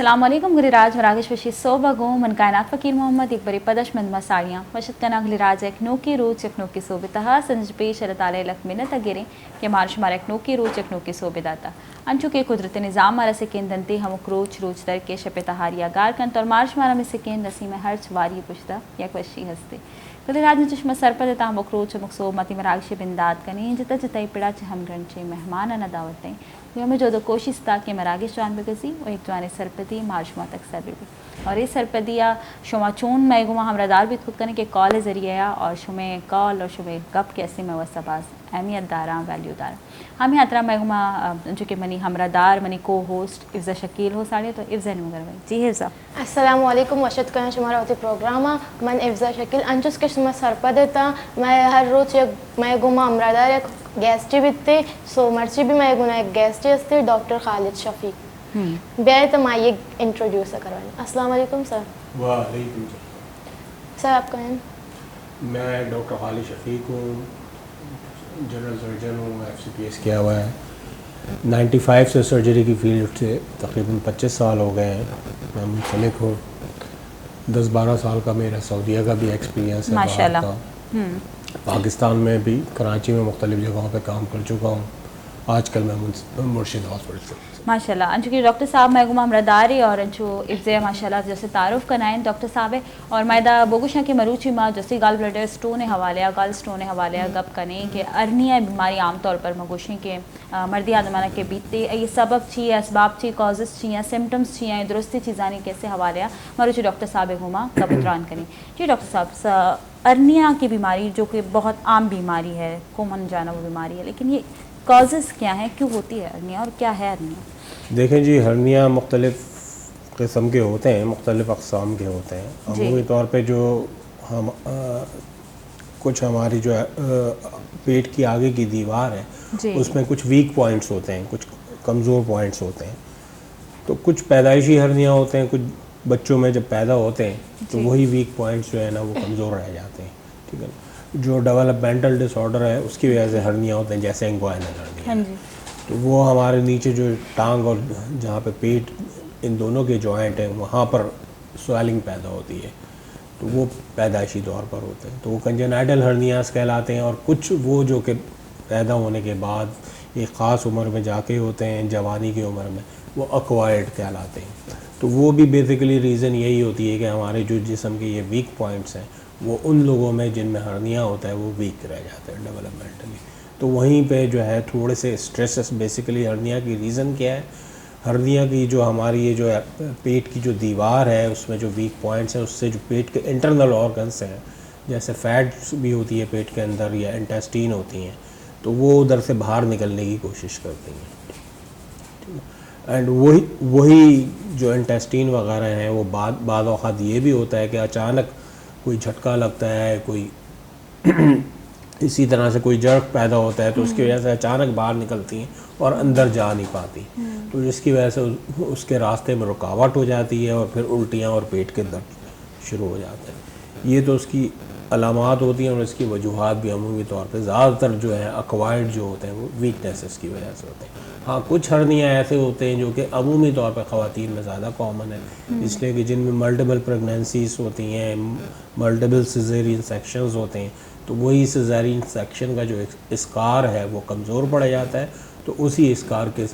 अस्सलाम वालेकुम गिरिराज मरागश वशी सोबगो मन कायनात फ़कीर मोहम्मद एक बरी पदश मंद मसाड़ियाँ वशत कना गिरिराज एक नोकी रोच एक नोकी सोबतहा संज पेश अल्लाह ताला लक मिन्नत अगिरे के मार्श मार एक नोकी रोच एक नोकी सोबदाता अंचु के कुदरत निज़ाम मारा से केंदंते हम क्रोच रोच दर के शपे तहारिया गार कन और मार्श मारा में से केंद नसीम हर्च वारी पुछता या वशी हस्ते गिरिराज ने चश्मा सर पर देता हम क्रोच मकसो मती मरागश बिंदात कनी जिता जिता पिड़ा च हम ग्रंचे मेहमान न दावतें हमें जो कोशिश था कि मरागिश जान बगसी और एक जान सरपदी मार्शमा तक सर भी और ये सरपदिया शुमा चून मैं गुमा हमरादार भी खुद करने के कॉल ज़रिए और शुमे कॉल और शुमे गप कैसे में वसबास अहमियत दारा वैल्यू दारा हम यात्रा मैं गुमा जो कि मनी हमरादार मनी को होस्ट इफ्ज़ा शकील हो साड़े तो इफ्ज़ा ने मगर जी इफ्ज़ा अस्सलाम वालेकुम वशत करना शुमारा होती प्रोग्राम मन इफ्ज़ा शकील अंचुस के शुमा सरपदेता मैं हर रोज मैं गुमा हमरादार एक गेस्ट बित्ते सो मर्ची भी मैं गुना एक गेस्ट असते डॉक्टर खालिद शफीक बेय तो मैं ये इंट्रोड्यूस करवानी अस्सलाम वालेकुम सर। वालेकुम सर आपका नाम? मैं डॉक्टर खालिद शफीक हूँ, जनरल सर्जन हूँ, FCPS किया हुआ है। 95 से सर्जरी की फील्ड से तकरीबन 25 साल हो गए हैं। मैं मुंसलिक हूँ। 10-12 साल का मेरा सऊदीया का भी एक्सपीरियंस है माशाल्लाह। पाकिस्तान में भी कराची में मुख्तलिफ़ जगहों पे काम कर चुका हूँ। आजकल मैं मुर्शिद हॉस्पिटल से माशाल्लाह अंचु की डॉक्टर साहब मैं गुमा हमरादारी और अंचु इफ्ज़े माशाल्लाह जैसे तारुफ कनाएं डॉक्टर साहब है और मैदा बोगुशा की मरूची माँ जैसे गाल ब्लडर स्टोन हवाले गाल स्टोन हवाले गप कने के अर्निया बीमारी आमतौर पर मगोशी के मर्दी आदमाना के बीते ये सबब चाहिए इसबाब चाहिए कॉजेस चाहिए सिम्टम्स चाहिए दुरुस्ती चीज़ानी कैसे हवाले मरूची डॉक्टर साहब गुमा कबूतरान करें जी डॉक्टर साहब अर्निया की बीमारी जो कि बहुत आम बीमारी है कॉमन जाना वो बीमारी है लेकिन ये कॉजेज़ क्या हैं क्यों होती है हर्निया और क्या है हर्निया? देखें जी, हर्निया मुख्तलिफ़ किस्म के होते हैं, मुख्तलिफ़ अक़साम के होते हैं। अमूमी तौर पे जो हम कुछ हमारी जो पेट की आगे की दीवार है उसमें कुछ वीक पॉइंट्स होते हैं, कुछ कमज़ोर पॉइंट्स होते हैं। तो कुछ पैदाइशी हर्निया होते हैं, कुछ बच्चों में जब पैदा होते हैं तो वही वीक पॉइंट्स जो है ना वो कमज़ोर रह जाते हैं। ठीक है, जो डेवलपमेंटल डिसऑर्डर है उसकी वजह से हर्निया होते हैं, जैसे इंग्वाइनल हर्निया। तो वो हमारे नीचे जो टांग और जहाँ पे पेट इन दोनों के जॉइंट हैं वहाँ पर स्वेलिंग पैदा होती है, तो वो पैदाइशी तौर पर होते हैं, तो वो कंजेनाइटल हर्नियास कहलाते हैं। और कुछ वो जो कि पैदा होने के बाद एक ख़ास उम्र में जाके होते हैं, जवानी की उम्र में, वो एक्वायर्ड कहलाते हैं। तो वो भी बेसिकली रीज़न यही होती है कि हमारे जो जिस्म के ये वीक पॉइंट्स हैं वो उन लोगों में जिनमें हर्निया होता है वो वीक रह जाते हैं डेवलपमेंटली। तो वहीं पे जो है थोड़े से स्ट्रेसेस, बेसिकली हर्निया की रीज़न क्या है, हर्निया की जो हमारी ये जो पेट की जो दीवार है उसमें जो वीक पॉइंट्स हैं उससे जो पेट के इंटरनल ऑर्गन्स हैं, जैसे फैट्स भी होती है पेट के अंदर या इंटेस्टीन होती हैं, तो वो उधर से बाहर निकलने की कोशिश करती हैं। एंड वही जो इंटेस्टीन वगैरह हैं वो बाद औक़ात ये भी होता है कि अचानक कोई झटका लगता है, कोई इसी तरह से कोई जर्क पैदा होता है तो उसकी वजह से अचानक बाहर निकलती हैं और अंदर जा नहीं पाती, तो जिसकी वजह से उसके रास्ते में रुकावट हो जाती है और फिर उल्टियाँ और पेट के दर्द शुरू हो जाते हैं। ये तो उसकी अलामात होती हैं और इसकी वजूहात भी अमूमी तौर पे ज़्यादातर जो है एक्वायर्ड जो होते हैं वो वीकनेसेस की वजह से होते हैं। हाँ, कुछ हर्निया ऐसे होते हैं जो कि अमूमी तौर पे ख़वातीन में ज़्यादा कॉमन है, इसलिए कि जिनमें मल्टीपल प्रेगनेंसीज होती हैं, मल्टीपल सिज़ेरियन सेक्शंस होते हैं, तो वही सिज़ेरियन सेक्शन का जो स्कार है वो कमज़ोर पड़ जाता है, तो उसी स्कार के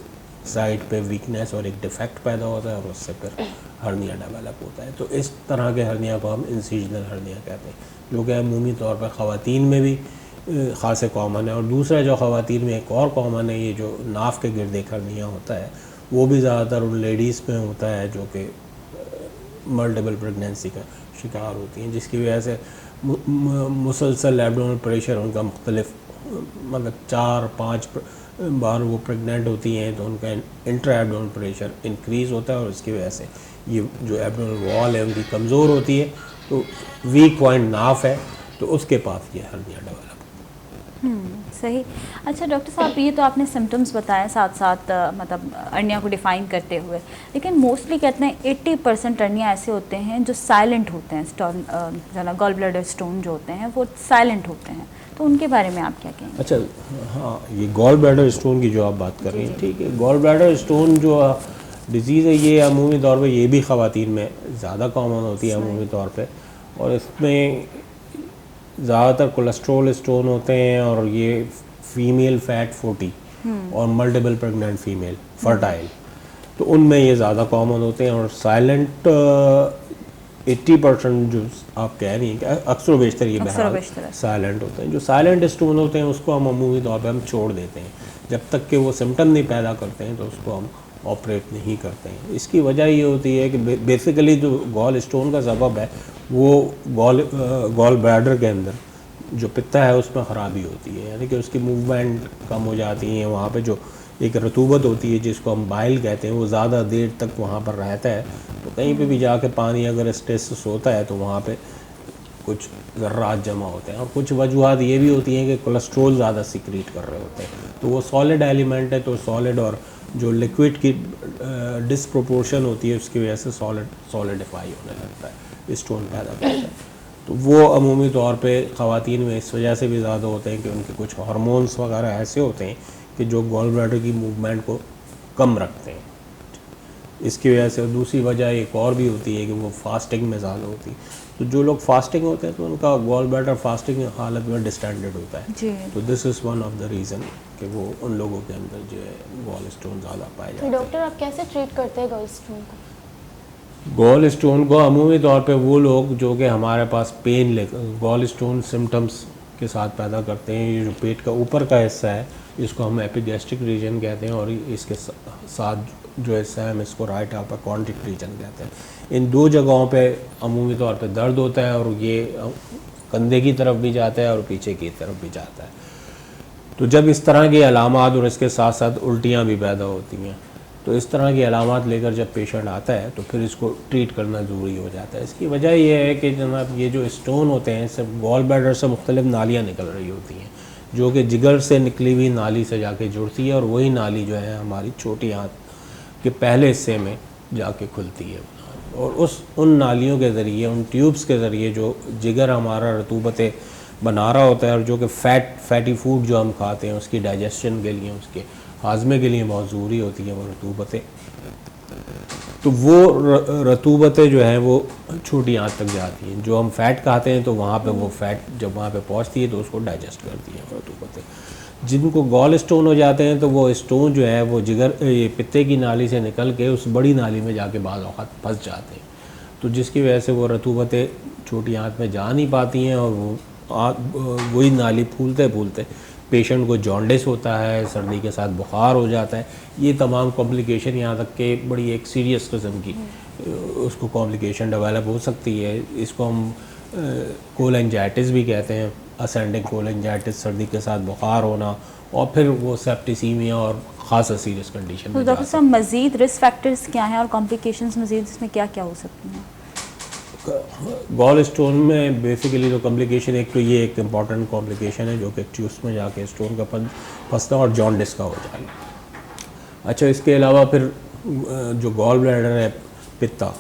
साइड पे वीकनेस और एक डिफेक्ट पैदा होता है और उससे फिर हर्निया डेवलप होता है। तो इस तरह के हर्निया को हम इंसिजनल हर्निया कहते हैं, जो कि अमूमी तौर पर ख़वातीन में भी ख़ासे कॉमन है। और दूसरा जो ख़वातीन में एक और कॉमन है, ये जो नाफ के गिर्द एक हर्निया होता है, वो भी ज़्यादातर उन लेडीज़ में होता है जो कि मल्टीपल प्रेगनेंसी का शिकार होती हैं, जिसकी वजह से मुसलसल एब्डोमिनल प्रेशर उनका मुख्तलिफ, मतलब 4-5 बार वो प्रेग्नेंट होती हैं तो उनका इंट्रा एब्डोमिनल प्रेशर इंक्रीज़ होता है और उसकी वजह से ये जो एब्डोमिनल वॉल है उनकी कमज़ोर होती है, तो वीक पॉइंट नाफ है, तो उसके पास ये हर्निया डेवलप। सही। अच्छा डॉक्टर साहब, ये तो आपने सिम्टम्स बताए साथ साथ मतलब अर्निया को डिफ़ाइन करते हुए, लेकिन मोस्टली कहते हैं 80% अर्निया ऐसे होते हैं जो साइलेंट होते हैं, स्टोन गॉल ब्लैडर स्टोन जो होते हैं वो साइलेंट होते हैं, तो उनके बारे में आप क्या कहेंगे? अच्छा, हाँ, ये गॉल ब्लैडर स्टोन की जो आप बात कर रही हैं, ठीक है, गॉल ब्लैडर स्टोन जो डिज़ीज़ है ये अमूमी तौर पे, ये भी ख़वातीन में ज़्यादा कॉमन होती है अमूमी तौर पे, और इसमें ज़्यादातर कोलेस्ट्रॉल स्टोन होते हैं, और ये फीमेल फैट 40 और मल्टीपल प्रेग्नेंट फीमेल फर्टाइल, तो उनमें ये ज़्यादा कॉमन होते हैं। और साइलेंट 80% जो आप कह रही हैं कि अक्सर व बेशतर ये बहरहाल साइलेंट होते हैं। जो साइलेंट स्टोन होते हैं उसको हम अमूमी तौर पे हम छोड़ देते हैं, जब तक कि वो सिम्टम नहीं पैदा करते हैं तो उसको हम ऑपरेट नहीं करते हैं। इसकी वजह ये होती है कि बेसिकली जो गॉल स्टोन का सबब है वो गॉल ब्लैडर के अंदर जो पित्ता है उसमें ख़राबी होती है, यानी कि उसकी मूवमेंट कम हो जाती है। वहाँ पे जो एक रतूबत होती है जिसको हम बाइल कहते हैं, वो ज़्यादा देर तक वहाँ पर रहता है, तो कहीं पे भी जाके पानी अगर स्ट्रेस होता है तो वहाँ पे कुछ ज़र्रात जमा होते हैं। और कुछ वजूहत ये भी होती हैं कि कोलेस्ट्रोल ज़्यादा सिक्रीट कर रहे होते हैं, तो वो सॉलिड एलिमेंट है, तो सॉलिड और जो लिक्विड की डिसप्रोपोर्शन होती है उसकी वजह से सॉलिडिफाई होने लगता है, स्टोन पैदा करता है। तो वो अमूमी तौर पे ख़वातीन में इस वजह से भी ज़्यादा होते हैं कि उनके कुछ हार्मोन्स वगैरह ऐसे होते हैं कि जो गॉल ब्लैडर की मूवमेंट को कम रखते हैं। इसकी वजह से दूसरी वजह एक और भी होती है कि वो फास्टिंग में ज़्यादा होती है। तो जो लोग फास्टिंग होते हैं तो उनका गॉल ब्लैडर फास्टिंग हालत में डिस्टेंडेड होता है जी। तो this is one of the reason कि वो उन लोगों के अंदर जो है गॉल स्टोन ज़्यादा पाए जाते हैं। डॉक्टर आप कैसे ट्रीट करते हैं गॉल स्टोन को? गॉल स्टोन को अमूमी तौर पे वो लोग जो कि हमारे पास पेन लेकर गॉल स्टोन सिम्टम्स के साथ पैदा करते हैं, ये जो पेट का ऊपर का हिस्सा है इसको हम एपिगैस्ट्रिक रीजन कहते हैं, और इसके साथ जो हिस्सा है हम इसको राइट अपर कॉन्ट्रिक रीजन कहते हैं। इन दो जगहों पे अमूमी तौर पे दर्द होता है, और ये कंधे की तरफ भी जाता है और पीछे की तरफ भी जाता है। तो जब इस तरह की अलामात और इसके साथ साथ उल्टियाँ भी पैदा होती हैं, तो इस तरह की अलामात लेकर जब पेशेंट आता है तो फिर इसको ट्रीट करना ज़रूरी हो जाता है। इसकी वजह यह है कि जनाब ये जो स्टोन होते हैं इससे गॉल ब्लैडर से मुख्तलिफ नालियाँ निकल रही होती हैं, जो कि जिगर से निकली हुई नाली से जाके जुड़ती है, और वही नाली जो है हमारी छोटी आंत के पहले हिस्से में जाके खुलती है, और उन नालियों के ज़रिए, उन ट्यूब्स के ज़रिए जो जिगर हमारा रतूबतें बना रहा होता है, और जो कि फैटी फूड जो हम खाते हैं उसकी डाइजेशन के लिए, उसके हाजमे के लिए बहुत ज़रूरी होती है वो रतूबतें। तो वो रतूबतें जो हैं वो छोटी आंत तक जाती हैं। जो हम फ़ैट खाते हैं तो वहाँ पे वो फ़ैट जब वहाँ पे पहुँचती है तो उसको डाइजेस्ट करती हैं रतूबतें। जिनको गॉल स्टोन हो जाते हैं तो वो स्टोन जो है वो ये पित्ते की नाली से निकल के उस बड़ी नाली में जाके बाज़ औक़ात फंस जाते हैं, तो जिसकी वजह से वो रतूबतें छोटी आंत में जा नहीं पाती हैं, और वही नाली फूलते फूलते पेशेंट को जॉन्डिस होता है, सर्दी के साथ बुखार हो जाता है। ये तमाम कॉम्प्लिकेशन, यहाँ तक कि बड़ी एक सीरियस किस्म की उसको कॉम्प्लिकेशन डेवलप हो सकती है। इसको हम कोलेंजाइटिस भी कहते हैं, असेंडिंग कोलेंजाइटिस, सर्दी के साथ बुखार होना, और फिर वो सेप्टिसीमिया और ख़ासा सीरियस कंडीशन तो में डॉक्टर साहब मज़ीद रिस्क फैक्टर्स क्या हैं और कॉम्प्लिकेशंस मज़ीद इसमें क्या क्या हो सकती हैं? गॉल स्टोन में बेसिकली जो कॉम्प्लिकेशन, एक तो ये एक इम्पॉर्टेंट कॉम्प्लिकेशन है जो कि ट्यूब्स में जाके स्टोन का फंसना और जॉन्डिस का हो जाना। अच्छा, इसके अलावा फिर जो गॉल ब्लैडर है, पित्ता,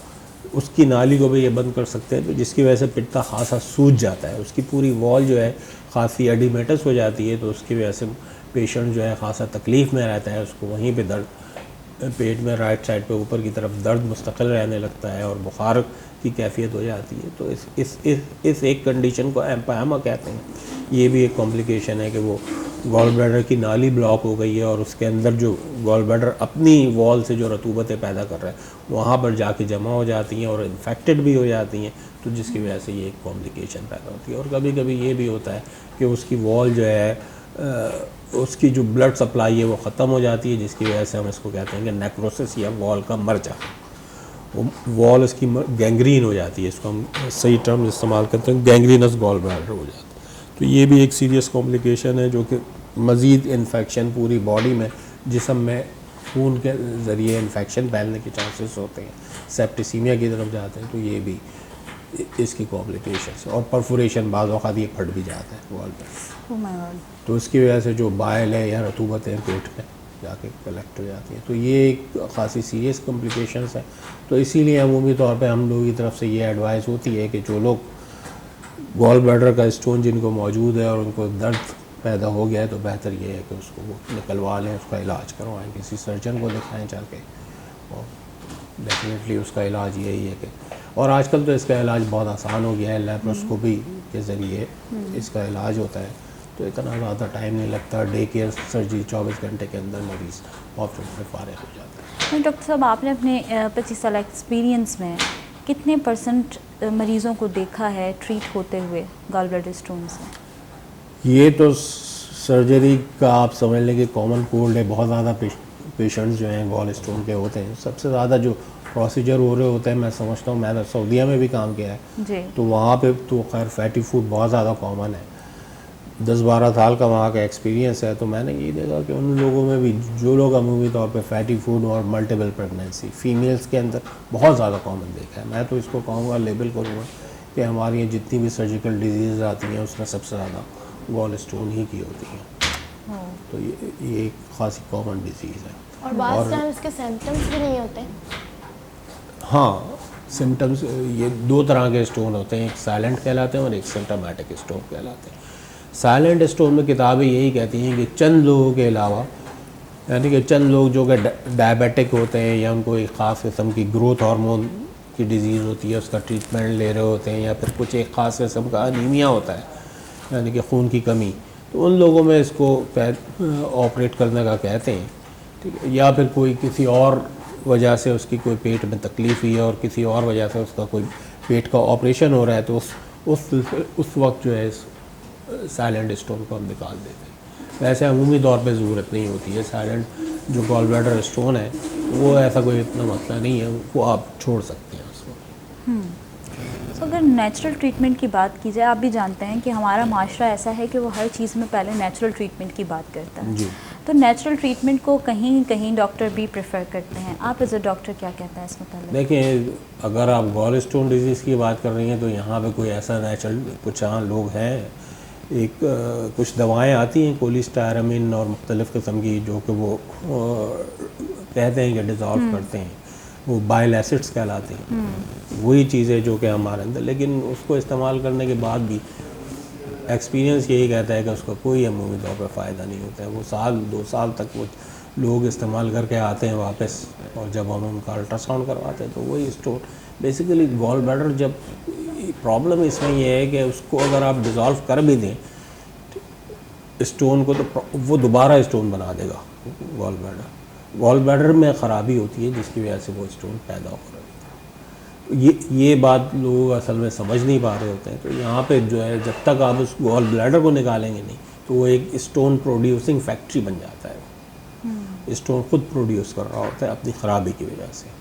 उसकी नाली को भी ये बंद कर सकते हैं, तो जिसकी वजह से पित्ता खासा सूज जाता है, उसकी पूरी वॉल जो है खासी एडिमेटस हो जाती है, तो उसकी वजह से पेशेंट जो है खासा तकलीफ़ में रहता है। उसको वहीं पे दर्द, पेट में राइट साइड पे ऊपर की तरफ दर्द मुस्तकिल रहने लगता है और बुखार की कैफियत हो जाती है। तो इस एक कंडीशन को एम्पायमा कहते हैं। ये भी एक कॉम्प्लिकेशन है कि वो गॉल ब्लैडर की नाली ब्लॉक हो गई है, और उसके अंदर जो गॉल ब्लैडर अपनी वॉल से जो रतूबतें पैदा कर रहा है वहाँ पर जाके जमा हो जाती हैं और इन्फेक्टेड भी हो जाती हैं, तो जिसकी वजह से ये एक कॉम्प्लिकेशन पैदा होती है। और कभी कभी ये भी होता है कि उसकी वॉल जो है उसकी जो ब्लड सप्लाई है वो ख़त्म हो जाती है, जिसकी वजह से हम इसको कहते हैं कि नेक्रोसिस या वॉल का मर जाना, वो वॉल इसकी गैंग्रीन हो जाती है। इसको हम सही टर्म इस्तेमाल करते हैं, गैंग्रीनस गॉल ब्लैडर हो जाता है। तो ये भी एक सीरियस कॉम्प्लिकेशन है जो कि मज़ीद इन्फेक्शन पूरी बॉडी में, जिस्म में खून के ज़रिए इन्फेक्शन फैलने के चांसेस होते हैं, सेप्टिसीमिया की तरफ जाते हैं, तो ये भी इसकी कॉम्प्लिकेशन। और परफोरेशन बाज़ औक़ात ये फट भी जाता है वॉल पर, तो इसकी वजह से जो बाइल है या रतूबत है पेट में जाके कलेक्ट हो जाती है। तो ये एक ख़ासी सीरियस कॉम्प्लिकेशंस है। तो इसीलिए अमूमी तौर पे हम लोगों की तरफ से ये एडवाइस होती है कि जो लोग गॉल ब्लैडर का स्टोन जिनको मौजूद है और उनको दर्द पैदा हो गया है, तो बेहतर ये है कि उसको वो निकलवा लें, उसका इलाज करवाएं, किसी सर्जन को दिखाएं जाके, और डेफिनेटली उसका इलाज यही है कि, और आजकल तो इसका इलाज बहुत आसान हो गया है, लेप्रोस्कोपी के ज़रिए इसका इलाज होता है, तो इतना ज़्यादा टाइम नहीं लगता। डे केयर सर्जरी 24 घंटे के अंदर मरीज़ ऑपरेशन से फारिग हो जाता है। तो डॉक्टर साहब, आपने अपने 25 साल एक्सपीरियंस में कितने परसेंट मरीज़ों को देखा है ट्रीट होते हुए गॉल ब्लैडर स्टोन से? ये तो सर्जरी का आप समझ लें कि कॉमन कोल्ड है। बहुत ज़्यादा पेशेंट्स जो हैं गॉल स्टोन के होते हैं। सबसे ज़्यादा जो प्रोसीजर हो रहे होते हैं, मैं समझता हूँ, मैंने सऊदीया में भी काम किया है जी। तो वहाँ पे तो खैर फैटी फूड बहुत ज़्यादा कॉमन है। 10-12 साल का वहाँ का एक्सपीरियंस है, तो मैंने ये देखा कि उन लोगों में भी जो लोग अमूमी तौर पे फैटी फूड और मल्टीपल प्रेगनेंसी फीमेल्स के अंदर बहुत ज़्यादा कॉमन देखा है। मैं तो इसको कहूँगा, लेबल करूँगा कि हमारी ये जितनी भी सर्जिकल डिजीज़ आती हैं उसमें सबसे ज़्यादा गॉल स्टोन ही की होती हैं। तो ये एक खासी कॉमन डिजीज़ है। और बाद टाइम इसके सिम्टम्स भी नहीं होते? हाँ, सिम्टम्स ये दो तरह के स्टोन होते हैं, एक साइलेंट कहलाते हैं और एक सिम्टोमेटिक स्टोन कहलाते हैं। साइलेंट स्टोन में किताबें यही कहती हैं कि चंद लोगों के अलावा, यानी कि चंद लोग जो कि डायबिटिक होते हैं या उनको एक ख़ास किस्म की ग्रोथ हार्मोन की डिज़ीज़ होती है, उसका ट्रीटमेंट ले रहे होते हैं, या फिर कुछ एक ख़ास किस्म का अनीमिया होता है यानी कि खून की कमी, तो उन लोगों में इसको ऑपरेट करने का कहते हैं, ठीक है। या फिर कोई किसी और वजह से उसकी कोई पेट में तकलीफ़ हुई है और किसी और वजह से उसका कोई पेट का ऑपरेशन हो रहा है, तो उस वक्त जो है साइलेंट स्टोन को हम निकाल देते हैं। वैसे अमूमी तौर पे ज़रूरत नहीं होती है। साइलेंट जो गॉल ब्लैडर स्टोन है वो ऐसा कोई इतना मसला नहीं है, वो आप छोड़ सकते हैं उसको। तो अगर नेचुरल ट्रीटमेंट की बात की जाए, आप भी जानते हैं कि हमारा माशरा ऐसा है कि वो हर चीज़ में पहले नेचुरल ट्रीटमेंट की बात करता है जी। तो नेचुरल ट्रीटमेंट को कहीं कहीं डॉक्टर भी प्रेफर करते हैं। आप एज अ डॉक्टर क्या कहते हैं इस मतलब? देखिए, अगर आप गॉल स्टोन डिजीज़ की बात कर रही हैं तो यहाँ पे कोई ऐसा नेचुरल कुछ लोग हैं, एक कुछ दवाएं आती हैं कोलिस्टायरामिन और मुख्तलिफ़ किस्म की, जो कि वो कहते हैं कि डिज़ोल्व करते हैं, वो बाइल एसिड्स कहलाते हैं। वही चीज़ें जो कि हमारे अंदर, लेकिन उसको इस्तेमाल करने के बाद भी एक्सपीरियंस यही कहता है कि उसका कोई अमूमी तौर पर फ़ायदा नहीं होता है। वो 1-2 साल तक वो लोग इस्तेमाल करके आते हैं वापस, और जब हम उनका अल्ट्रासाउंड करवाते हैं तो वही स्टोन बेसिकली गॉल ब्लैडर, जब प्रॉब्लम इसमें यह है कि उसको अगर आप डिज़ोल्व कर भी दें स्टोन को, तो वो दोबारा स्टोन बना देगा गॉल ब्लैडर। गॉल ब्लैडर में ख़राबी होती है जिसकी वजह से वो स्टोन पैदा हो रहा है। ये बात लोग असल में समझ नहीं पा रहे होते हैं। तो यहाँ पे जो है, जब तक आप उस गॉल ब्लैडर को निकालेंगे नहीं, तो वो एक स्टोन प्रोड्यूसिंग फैक्ट्री बन जाता है। स्टोन खुद प्रोड्यूस कर रहा होता है अपनी ख़राबी की वजह से।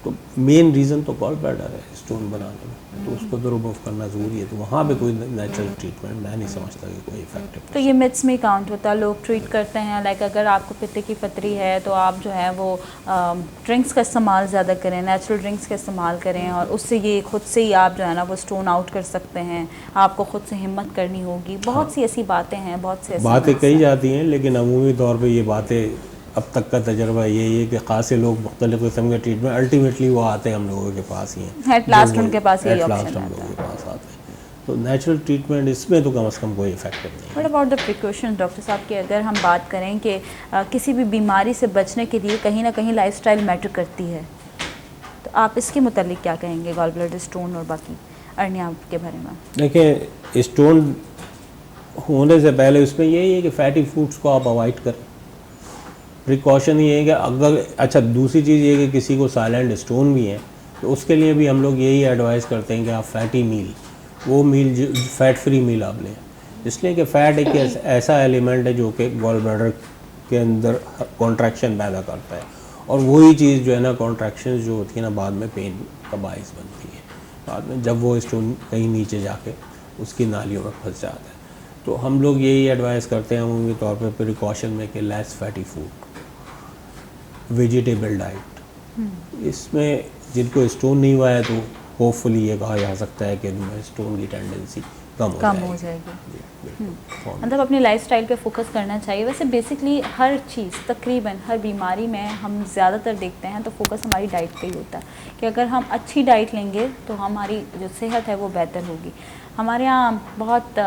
तो मेन रीज़न तो गॉल ब्लैडर है स्टोन बनाने में, तो उसको तो रिमूव करना ज़रूरी है। तो वहाँ पे कोई नेचुरल ट्रीटमेंट मैं नहीं समझता कि कोई इफेक्टिव। तो ये मिथ्स में काउंट होता है, लोग ट्रीट करते हैं लाइक अगर आपको पित्ते की पथरी है तो आप जो है वो ड्रिंक्स का इस्तेमाल ज़्यादा करें, नेचुरल ड्रिंक्स का इस्तेमाल करें, और उससे ये खुद से ही आप जो है ना वो स्टोन आउट कर सकते हैं। आपको खुद से हिम्मत करनी होगी। बहुत सी ऐसी बातें हैं, बहुत सी ऐसी बातें कही जाती हैं, लेकिन अमूमी तौर पर ये बातें, अब तक का तजर्बा यही है कि खासे लोग मुख्तलिफ़ किस्म के ट्रीटमेंट, अल्टीमेटली वो आते हैं हम लोगों के पास ही हैं, एट लास्ट उनके पास यही एट ऑप्शन लास्ट हम आता लोगों है। के पास आते हैं। तो नेचुरल ट्रीटमेंट इसमें तो कम से कम कोई इफेक्टिव नहीं है। What about the precaution doctor साहब की अगर हम बात करें कि किसी भी बीमारी से बचने के लिए कहीं ना कहीं लाइफस्टाइल मैटर करती है, तो आप इसके मुतालिक क्या कहेंगे गॉल ब्लैडर स्टोन और बाकी अर्निया के बारे में? देखिए, स्टोन होने से पहले उसमें यही है कि फैटी फूड्स को आप अवॉइड करें। प्रिकॉशन ये है कि अगर, अच्छा दूसरी चीज़ ये है कि किसी को साइलेंट स्टोन भी है तो उसके लिए भी हम लोग यही एडवाइस करते हैं कि आप फैटी मील, वो मील जो फैट फ्री मील आप लें, इसलिए कि फ़ैट एक ऐसा एलिमेंट है जो कि गॉल ब्लैडर के अंदर कॉन्ट्रैक्शन पैदा करता है, और वही चीज़ जो है ना, कॉन्ट्रैक्शन जो होती है ना, बाद में पेन का बाइस बनती है। बाद में जब वो स्टोन कहीं नीचे जाके उसकी नालियों में फंस जाता है, तो हम लोग यही एडवाइस करते हैं अमूमी तौर पर प्रिकॉशन में कि less fatty food, vegetable diet. इसमें जिनको स्टोन नहीं हुआ है तो होपफुली ये कहा जा सकता है कि उनमें स्टोन की टेंडेंसी कम हो जाएगी। मतलब अपनी लाइफस्टाइल पे फोकस करना चाहिए। वैसे बेसिकली हर चीज़, तकरीबन हर बीमारी में हम ज़्यादातर देखते हैं तो फोकस हमारी डाइट पे ही होता है कि अगर हम अच्छी डाइट लेंगे तो हमारी जो सेहत है वो बेहतर होगी। हमारे यहाँ बहुत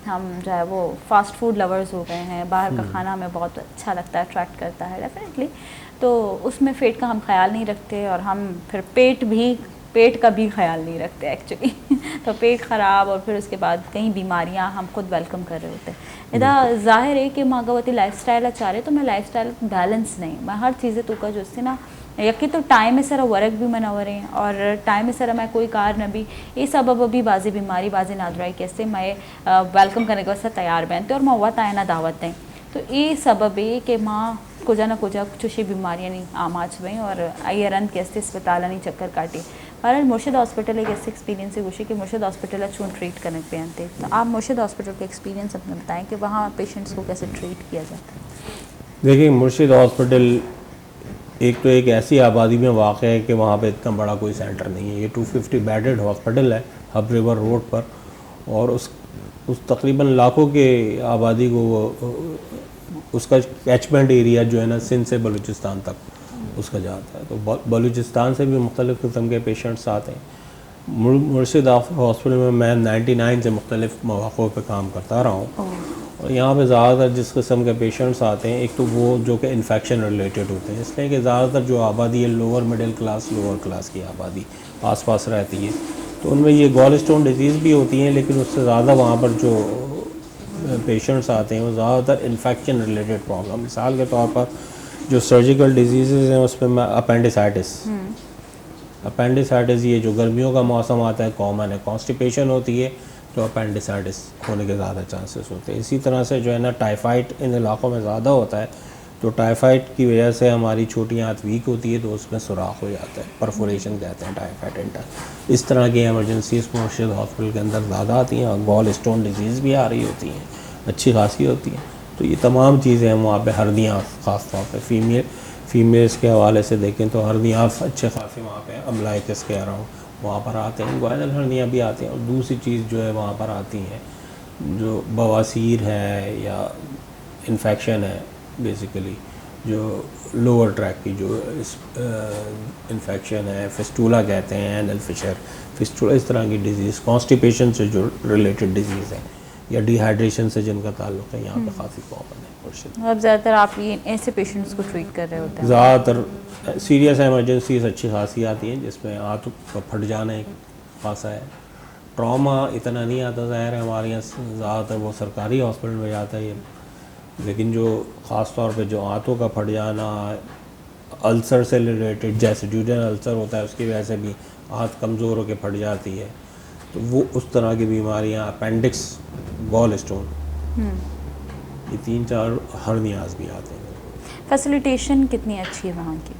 हम जो है वो फास्ट फूड लवर्स हो गए हैं, बाहर का खाना हमें बहुत अच्छा लगता है, अट्रैक्ट करता है डेफिनेटली, तो उसमें पेट का हम ख्याल नहीं रखते और हम फिर पेट का भी ख्याल नहीं रखते एक्चुअली तो पेट ख़राब और फिर उसके बाद कई बीमारियां हम खुद वेलकम कर रहे होते हैं। इधर जाहिर है कि मागवती लाइफस्टाइल अचारे तो मैं लाइफस्टाइल बैलेंस नहीं, मैं हर चीज़ें तो का जो ना यकी तो टाइम में सारा वर्क भी मनावरें और टाइम में सारा मैं कोई कार न भी ये सब अब अभी बाजी बीमारी बाजी नादराई कैसे मैं वेलकम करने के वास्ते तैयार बनते और मैं वत आए ना दावत दें, तो ये सबब है कि माँ कुजा ना कुछ बीमारियां नहीं आमाच में और आई रंत के अस्पताल नहीं चक्कर काटी। पर मुर्शिद हॉस्पिटल एक ऐसे एक्सपीरियंस है गुशी कि मुर्शिद हॉस्पिटल चून ट्रीट करने पे आते, तो आप मुर्शिद हॉस्पिटल के एक्सपीरियंस अपने बताएं कि वहाँ पेशेंट्स को कैसे ट्रीट किया जाता है। देखिए, मुर्शिद हॉस्पिटल एक तो एक ऐसी आबादी में वाक़ है कि वहाँ पे इतना बड़ा कोई सेंटर नहीं है। ये 250 बेडेड हॉस्पिटल है हब रिवर रोड पर, और उस तकरीबन लाखों के आबादी को उसका कैचमेंट एरिया जो है ना सिंध से बलूचिस्तान तक उसका जाता है, तो बलूचिस्तान से भी मुख्तलिफ़ किस्म के पेशेंट्स आते हैं। मुर्शिद हॉस्पिटल में मैं 99 से मुख्तलिफ़ मौक़ों पे काम करता रहा हूँ, और यहाँ पे ज़्यादातर जिस किस्म के पेशेंट्स आते हैं, एक तो वो जो कि इन्फेक्शन रिलेटेड होते हैं, इसलिए कि ज़्यादातर जो आबादी है lower middle class lower class की आबादी आस पास रहती है, तो उनमें ये गॉल स्टोन डिजीज़ भी होती हैं, लेकिन उससे ज़्यादा वहाँ पर जो पेशेंट्स आते हैं वो ज़्यादातर इन्फेक्शन रिलेटेड प्रॉब्लम, मिसाल के तौर पर जो सर्जिकल डिजीज़ हैं उसमें अपेंडिसाइटिस ये जो गर्मियों का मौसम आता है कॉमन है, कॉन्स्टिपेशन होती है तो अपेंडिसाइटिस होने के ज़्यादा चांसेस होते हैं। इसी तरह से जो है ना टाइफाइड इन इलाक़ों में ज़्यादा होता है, तो टाइफाइड की वजह से हमारी छोटी आंत वीक होती है तो उसमें सुराख हो जाता है, परफोरेशन कहते हैं टाइफाइड इंटर। इस तरह की एमरजेंसीज मुर्शिद हॉस्पिटल के अंदर ज़्यादा आती हैं, और गॉल स्टोन डिजीज़ भी आ रही होती हैं, अच्छी खासी होती हैं। तो ये तमाम चीज़ें हैं वहाँ पे, हर्नियाँ ख़ास तौर पे फीमेल्स के हवाले से देखें तो हर्नियाँ अच्छे खासे वहाँ पे अम्लाइटिस कह रहा हूँ वहाँ पर आते हैं, ग्वाइनल हर्नियाँ भी आती हैं। और दूसरी चीज़ जो है वहाँ पर आती हैं जो बवासीर है या इन्फेक्शन है, बेसिकली जो लोअर ट्रैक की जो इन्फेक्शन है, फिस्टूला कहते हैं, एनल फिशर फिस्टूला, इस तरह की डिजीज़, कॉन्स्टिपेशन से जो रिलेटेड डिजीज़ है या डिहाइड्रेशन से जिनका ताल्लुक़ है, यहाँ पे काफ़ी कॉमन है। अब ज़्यादातर आप ये ऐसे पेशेंट्स को ट्रीट कर रहे होते हैं? ज़्यादातर सीरियस एमरजेंसीज अच्छी खासी आती हैं जिसमें आंत का फट जाना एक खासा है, ट्रॉमा इतना नहीं आता, ज़ाहिर है हमारे यहाँ ज़्यादातर वो सरकारी हॉस्पिटल में जाता है, लेकिन जो ख़ास तौर पे जो आंतों का फट जाना, अल्सर से रिलेटेड जैसे ड्यूडेनल अल्सर होता है उसकी वजह से भी आंत कमज़ोर होकर फट जाती है, तो वो उस तरह की बीमारियाँ, अपेंडिक्स, गॉल स्टोन, ये 3-4 हर्नियाज भी आते हैं। फैसिलिटेशन कितनी अच्छी है वहाँ की?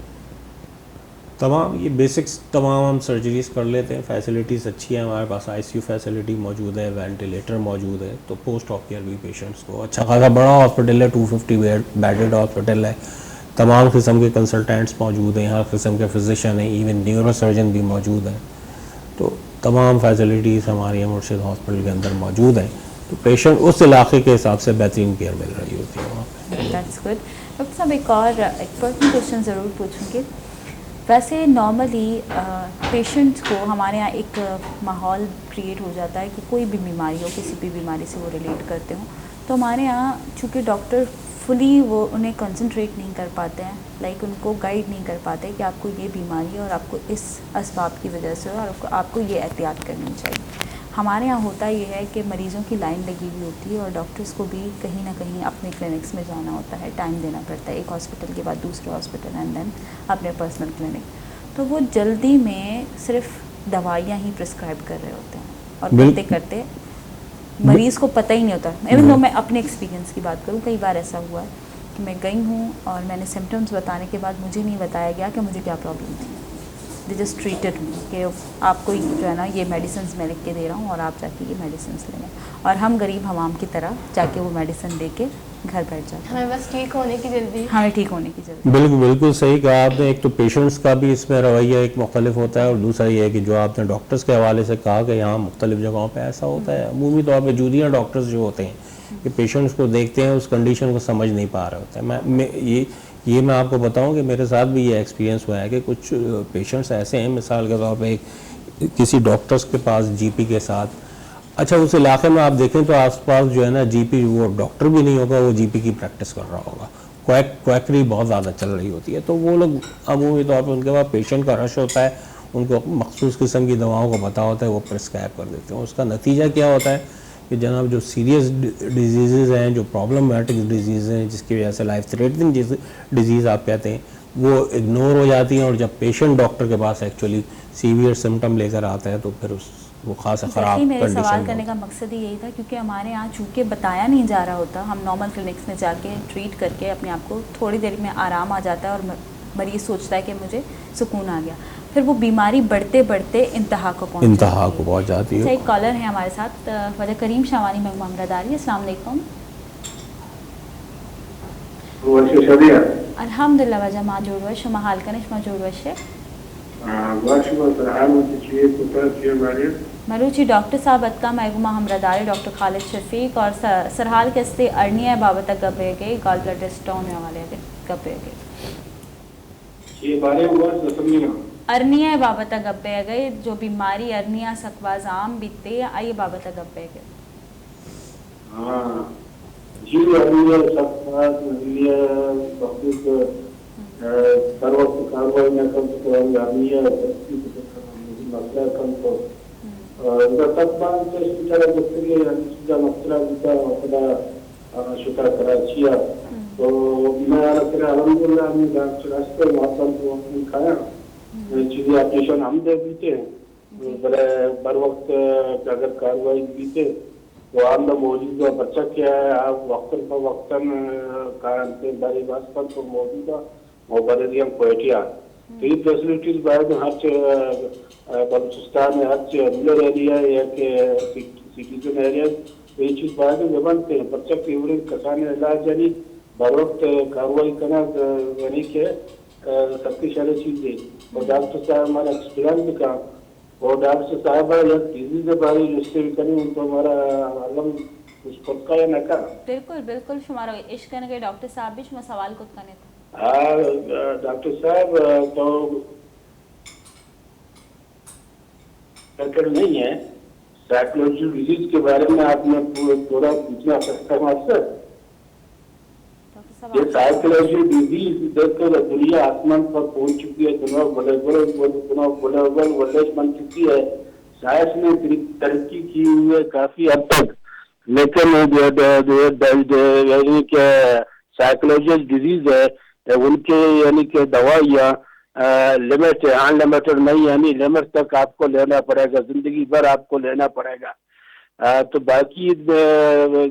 तमाम ये बेसिक्स तमाम हम सर्जरीज़ कर लेते हैं, फैसिलिटीज़ अच्छी है हमारे पास, आईसीयू फैसिलिटी मौजूद है, वेंटिलेटर मौजूद है, तो पोस्ट ऑफ केयर भी पेशेंट्स को अच्छा खासा बड़ा हॉस्पिटल है, 250 बेडेड हॉस्पिटल है, तमाम किस्म के कंसल्टेंट्स मौजूद हैं, हर किस्म के फिजिशियन हैं, इवन न्यूरो सर्जन भी मौजूद हैं, तो तमाम फैसिलिटीज़ हमारे मुर्शिद हॉस्पिटल के अंदर मौजूद हैं, तो पेशेंट उस इलाके के हिसाब से बेहतरीन केयर मिल रही होती है वहाँ पे। That's good. डॉक्टर साहब एक पर्सनल क्वेश्चन ज़रूर पूछूँगी। वैसे नॉर्मली पेशेंट्स को हमारे यहाँ एक माहौल क्रिएट हो जाता है कि कोई भी बीमारी हो, किसी भी बीमारी से वो रिलेट करते हों, तो हमारे यहाँ चूँकि डॉक्टर फुली वो उन्हें कंसंट्रेट नहीं कर पाते हैं, लाइक उनको गाइड नहीं कर पाते कि आपको ये बीमारी है और आपको इस असबाब की वजह से और आपको ये एहतियात करनी चाहिए। हमारे यहाँ होता ये है कि मरीज़ों की लाइन लगी हुई होती है और डॉक्टर्स को भी कहीं ना कहीं अपने क्लिनिक्स में जाना होता है, टाइम देना पड़ता है, एक हॉस्पिटल के बाद दूसरे हॉस्पिटल एंड देन अपने पर्सनल क्लिनिक, तो वो जल्दी में सिर्फ दवाइयाँ ही प्रिस्क्राइब कर रहे होते हैं और करते करते मरीज़ को पता ही नहीं होता। इवन तो मैं अपने एक्सपीरियंस की बात करूँ, कई बार ऐसा हुआ है कि मैं गई हूँ और मैंने सिम्टम्स बताने के बाद मुझे नहीं बताया गया कि मुझे क्या प्रॉब्लम थी, दे जस्ट ट्रीटेड मी कि आपको जो है ना ये मेडिसिन मैं लिख के दे रहा हूँ और आप जाके ये मेडिसिन लेंगे, और हम गरीब हवाम की तरह जाके वो मेडिसिन लेके घर बैठ जाते हैं। हमें बस ठीक होने की जल्दी। हमें ठीक होने की जल्दी। बिल्कुल बिल्कुल सही कहा आपने। एक तो पेशेंट्स का भी इसमें रवैया एक मुख्तलिफ होता है, और दूसरा ये है कि जो आपने डॉक्टर्स के हवाले से कहा कि यहाँ मुख्तलिफ जगहों पे ऐसा होता है। अमूमी तौर पे जूनियर डॉक्टर्स जो होते हैं कि पेशेंट्स को देखते हैं, उस कंडीशन को समझ नहीं पा रहे होते हैं। ये मैं आपको बताऊं कि मेरे साथ भी ये एक्सपीरियंस हुआ है कि कुछ पेशेंट्स ऐसे हैं, मिसाल के तौर पे किसी डॉक्टर्स के पास जीपी के साथ, अच्छा उस इलाके में आप देखें तो आसपास जो है ना जीपी, वो डॉक्टर भी नहीं होगा, वो जीपी की प्रैक्टिस कर रहा होगा, क्वैकरी बहुत ज़्यादा चल रही होती है। तो वो लोग अमूमी तौर पर उनके पास पेशेंट का रश होता है, उनको मखसूस किस्म की दवाओं का पता होता है, वो प्रिस्क्राइब कर देते हैं। उसका नतीजा क्या होता है कि जनाब जो सीरियस डिजीज़ हैं, जो प्रॉब्लमेटिक डिजीज़ हैं, जिसकी वजह से लाइफ थ्रेटनिंग डिजीज़ आप कहते हैं, वो इग्नोर हो जाती हैं। और जब पेशेंट डॉक्टर के पास एक्चुअली सीवियर सिम्टम लेकर आता है तो फिर वो खासा ख़राब मेरे कंडीशन सवाल करने का मकसद ही यही था, क्योंकि हमारे यहाँ चूँकि बताया नहीं जा रहा होता, हम नॉर्मल क्लिनिक्स में जाके ट्रीट करके अपने आप को थोड़ी देर में आराम आ जाता है और मरीज़ सोचता है कि मुझे सुकून आ गया, फिर वो बीमारी बढ़ते बढ़ते इंतहा को पहुँच जाती है। एक कॉलर है हमारे साथ, वजह करीम शावानी में मोहम्मदारी। अस्सलाम वालेकुम। अल्हम्दुलिल्लाह वजह माजूर हुआ शुमा हाल कनिश माजूर वशे मरूची डॉक्टर साहब अतका महगुमा हमरदारी डॉक्टर खालिद शफीक और सरहाल कस्ते अर्निया बाबत गबे गए गॉल ब्लडर स्टोन वाले गबे गए ये बारे में अर्निया बाबत गबे गए, जो बीमारी अर्निया सकवाज आम बीते आई बाबत गबे गए। हाँ जी, अर्निया सकवाज अर्निया बहुत सर्वोच्च कार्रवाई में कम तो अर्निया मसला कम तो तकबान से शुक्र गुफ्तगी शुक्र मसला जितना अपना शुक्र कराचिया तो मैं अलहमदुलिल्लाह हमने रास्ते मौसम को खाया चीज़ें ऑपरेशन हम दे देते हैं बड़े बर वक्त अगर कार्रवाई बीते तो आमदा मौजूदा बच्चा क्या है आप वक्तन पर वक्तन कारण बारी बात पर तो मौजूदा मोबाइल कोयटिया तो ये फैसिलिटीज बाद हर बलूचिस्तान में हर रूरल एरिया या के सिटीजन एरिया तो ये चीज़ बाद में बनते हैं बच्चा की उम्र कसाने इलाज यानी बर वक्त कार्रवाई करना यानी कि सबकी सारी चीज़ें और डॉक्टर साहब हमारा एक्सपीरियंस भी कहा और डॉक्टर साहब या डिजीज के बारे में उससे भी करें उनको हमारा अलम उस खुद का या न का बिल्कुल बिल्कुल शुमारा इश्क करने के डॉक्टर साहब भी शुमा सवाल खुद करने थे। हाँ डॉक्टर साहब तो नहीं है साइकोलॉजी डिजीज के बारे में आपने पूरा पूछना सकता हूँ आपसे। ये साइकोलॉजी डिजीज देखकर दुनिया आसमान पर पहुंच चुकी है, दुनिया ग्लोबल विलेज बन चुकी है, साइंस ने तरक्की की हुई है काफी हद तक, लेकिन यानी कि साइकोलॉजी डिजीज है उनके यानी कि दवाइयाँ लिमिट है, अनलिमिटेड नहीं, यानी लिमिट तक आपको लेना पड़ेगा, जिंदगी भर आपको लेना पड़ेगा। तो बाकी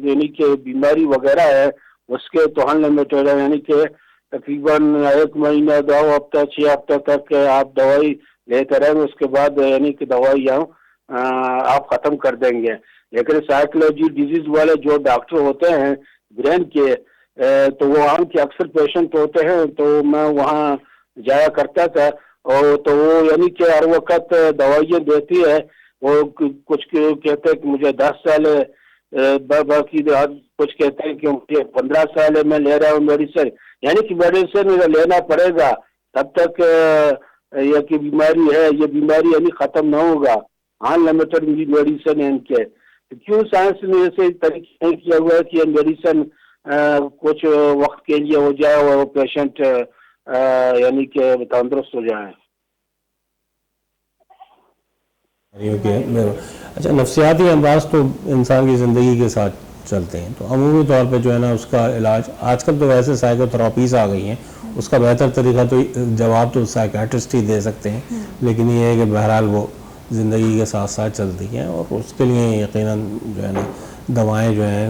यानी कि बीमारी वगैरह है उसके तो अनलिमिटेड है, यानी कि तकरीबन 1 महीना 2 हफ्ता 6 हफ्ते तक आप दवाई लेते रहेंगे, उसके बाद यानी कि दवाइयाँ आप ख़त्म कर देंगे। लेकिन साइकोलॉजी डिजीज वाले जो डॉक्टर होते हैं ब्रेन के तो वो आम के अक्सर पेशेंट होते हैं, तो मैं वहाँ जाया करता था और तो वो यानी कि हर वक्त दवाइयाँ देती है, वो कुछ कहते हैं कि मुझे 10 साल बाकी कुछ कहते हैं कि मुझे 15 साल में ले रहा हूँ मेडिसिन, यानी कि मेडिसिन लेना पड़ेगा तब तक यह की बीमारी है, ये बीमारी यानी ख़त्म ना होगा, अनलिमिटेड मेडिसिन है इनके। क्यों साइंस ने ऐसे तरीके नहीं किया हुआ है कि मेडिसिन कुछ वक्त के लिए हो जाए और पेशेंट यानी कि तंदुरुस्त हो जाए। अच्छा, नफ्सियाती अमराज तो इंसान की ज़िंदगी के साथ चलते हैं, तो अमूमी तौर पे जो है ना उसका इलाज आजकल तो वैसे साइकोथेरापीज़ आ गई हैं, उसका बेहतर तरीका तो जवाब तो साइकियाट्रिस्ट ही दे सकते हैं, लेकिन ये है कि बहरहाल वो ज़िंदगी के साथ साथ चलती हैं और उसके लिए यकीनन जो है ना दवाएं जो हैं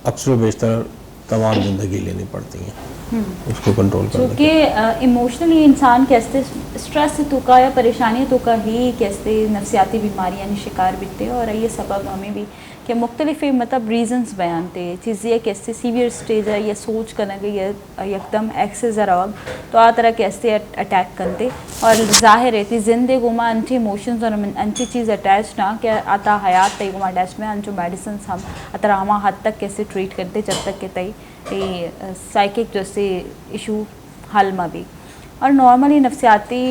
अक्सर बेशतर तमाम ज़िंदगी लेनी पड़ती हैं। उसको कंट्रोल करने के क्योंकि इमोशनली इंसान कैसे स्ट्रेस तो का या परेशानी तो का ही कैसे नफसियाती बीमारियां ने शिकार बिकते और ये सबब हमें भी कि मुख्तलिफ मतलब रीजंस बयान थे चीज़ ये कैसे सीवियर स्टेज है ये सोच करना कि ये एकदम एक्सेस ज़रा तो आ तरह कैसे अटैक करते और ज़ाहिर है जिंदगी में अंटी इमोशंस और अंटी चीज़ अटैच ना कि आता हयात तई गुमा अटैच में अंचो मेडिसिन हम अतरा हम हद तक कैसे ट्रीट करते जब तक के तई साइकिक जैसे इशू हल में भी और नॉर्मली नफसियाती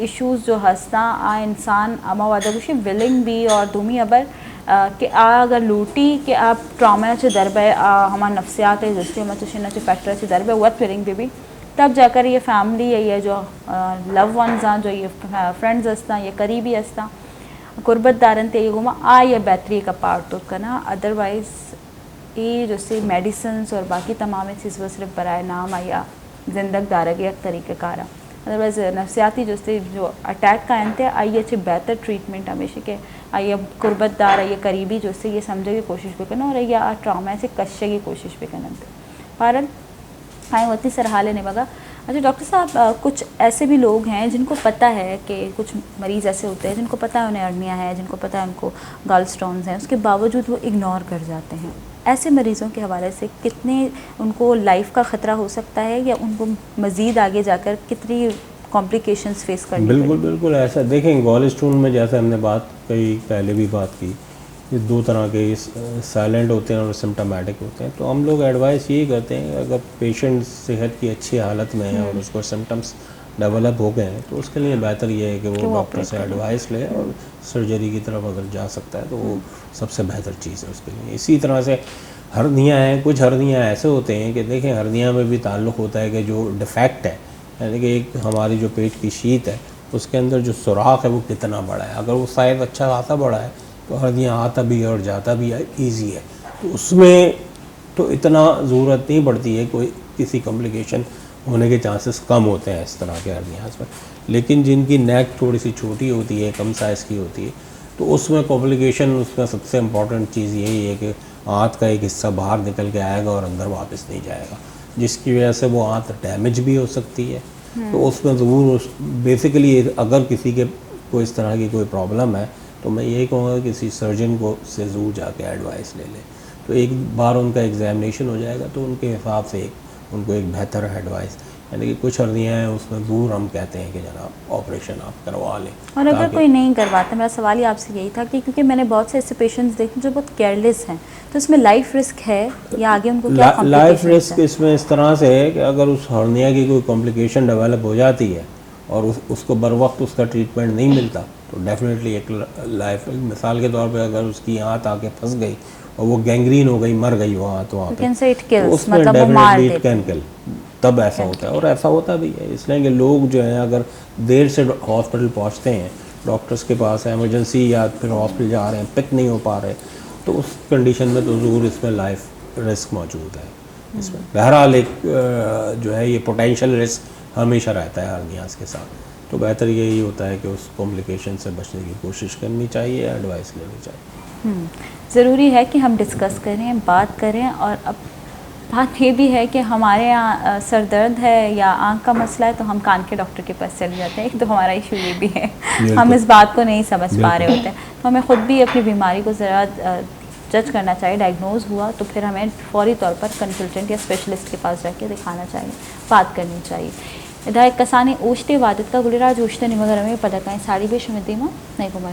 इश्यूज़ जो हंसना आ इंसान अमा वादा कुछ विलिंग भी और दुमी अबर कि अगर लूटी कि आप ट्रामा चे दरबे हमारा नफसियात है जैसे हम चुशिना चे फैक्टर चे दरबे वत विलिंग भी तब जाकर ये फैमिली है ये जो लव वंस हैं जो ये फ्रेंड्स हस्ता ये करीबी हस्ता कुर्बत दारन ते ये गुमा आ ये बेहतरी का पार्ट तो करना अदरवाइज़ ये जैसे मेडिसिन और बाकी तमाम चीज़ वो सिर्फ बराए नाम या जिंदग दारगे एक तरीके कार अदरवाइज नफसियाती जैसे जो अटैक का अंत है आइए अच्छे बेहतर ट्रीटमेंट हमेशा के आइए कुर्बतदार आइए करीबी जैसे ये समझे की कोशिश भी करना और या ट्रामा से कशे की कोशिश भी करना पारन आए होती सरहा लेने बगा। अच्छा डॉक्टर साहब कुछ ऐसे भी लोग हैं जिनको पता है कि कुछ मरीज़ ऐसे होते हैं जिनको पता है उन्हें अर्निया है जिनको पता है उनको गॉल स्टोन्स हैं उसके बावजूद वो इग्नोर कर जाते हैं ऐसे मरीज़ों के हवाले से कितने उनको लाइफ का ख़तरा हो सकता है या उनको मज़ीद आगे जाकर कितनी कॉम्प्लिकेशंस फेस करनी बिल्कुल ऐसा देखें गॉल स्टोन में जैसे हमने बात कही पहले भी बात की ये दो तरह के साइलेंट होते हैं और सिम्टोमेटिक होते हैं तो हम लोग एडवाइस यही करते हैं अगर पेशेंट सेहत की अच्छी हालत में है और उसको सिम्टम्स डेवलप हो गए हैं तो उसके लिए बेहतर ये है कि वो डॉक्टर से एडवाइस ले और सर्जरी की तरफ अगर जा सकता है तो वो सबसे बेहतर चीज़ है उसके लिए। इसी तरह से हर्निया हैं कुछ हर्निया ऐसे होते हैं कि देखें हर्निया में भी ताल्लुक़ होता है कि जो डिफेक्ट है यानी कि एक हमारी जो पेट की शीत है उसके अंदर जो सुराख है वो कितना बड़ा है अगर वो साइज़ अच्छा खासा बड़ा है तो हर्निया आता भी है और जाता भी है ईजी है तो उसमें तो इतना ज़रूरत नहीं पड़ती है कोई किसी कॉम्प्लिकेशन होने के चांसेस कम होते हैं इस तरह के हर्नियाज में। लेकिन जिनकी नेक थोड़ी सी छोटी होती है कम साइज़ की होती है तो उसमें कॉम्प्लिकेशन उसमें सबसे इम्पॉर्टेंट चीज़ यही है कि आंत का एक हिस्सा बाहर निकल के आएगा और अंदर वापस नहीं जाएगा जिसकी वजह से वो आंत डैमेज भी हो सकती है। तो उसमें ज़रूर बेसिकली अगर किसी के को इस तरह की कोई प्रॉब्लम है तो मैं यही कहूँगा किसी सर्जन को से ज़रूर जाके एडवाइस ले लें तो एक बार उनका एग्जामिनेशन हो जाएगा तो उनके हिसाब से उनको एक बेहतर एडवाइस यानी कि कुछ हर्नियाँ हैं उसमें दूर हम कहते हैं कि जनाब ऑपरेशन आप करवा लें। और अगर कोई नहीं करवाता मेरा सवाल ही आपसे यही था कि क्योंकि मैंने बहुत से ऐसे पेशेंट्स देखे जो बहुत केयरलेस हैं तो इसमें लाइफ रिस्क है या आगे उनको क्या लाइफ रिस्क इसमें इस तरह से है कि अगर उस हर्निया की कोई कॉम्प्लिकेशन डेवलप हो जाती है और उसको बर वक्त उसका ट्रीटमेंट नहीं मिलता तो डेफिनेटली एक लाइफ मिसाल के तौर पे अगर उसकी आंत आके फंस गई और वो गैंग्रीन हो गई मर गई वो आंत वहाँ पे तो उसमें डेफिनेटली इट कैन किल तब ऐसा होता है और ऐसा होता भी है इसलिए कि लोग जो हैं अगर देर से हॉस्पिटल पहुँचते हैं डॉक्टर्स के पास एमरजेंसी या फिर हॉस्पिटल जा रहे हैं पिक नहीं हो पा रहे तो उस कंडीशन में तो ज़रूर इसमें लाइफ रिस्क मौजूद है इसमें। बहरहाल एक जो है ये पोटेंशियल रिस्क हमेशा रहता है हर्नियाज के साथ तो बेहतर यही होता है कि उस कॉम्प्लिकेशन से बचने की कोशिश करनी चाहिए एडवाइस लेनी चाहिए। ज़रूरी है कि हम डिस्कस करें बात करें और अब बात ये भी है कि हमारे यहाँ सर दर्द है या आँख का मसला है तो हम कान के डॉक्टर के पास चले जाते हैं। एक तो हमारा इशू ये भी है हम इस बात को नहीं समझ पा रहे होते हैं तो हमें ख़ुद भी अपनी बीमारी को ज़रा जज करना चाहिए डायग्नोज हुआ तो फिर हमें फौरी तौर पर कंसल्टेंट या स्पेशलिस्ट के पास जाके दिखाना चाहिए बात करनी चाहिए। इधर कसानी ओश्ते वादित का गुलिराज ओश्ते निमगर में पदकाएँ साड़ी बेश में दीमा नहीं घुमा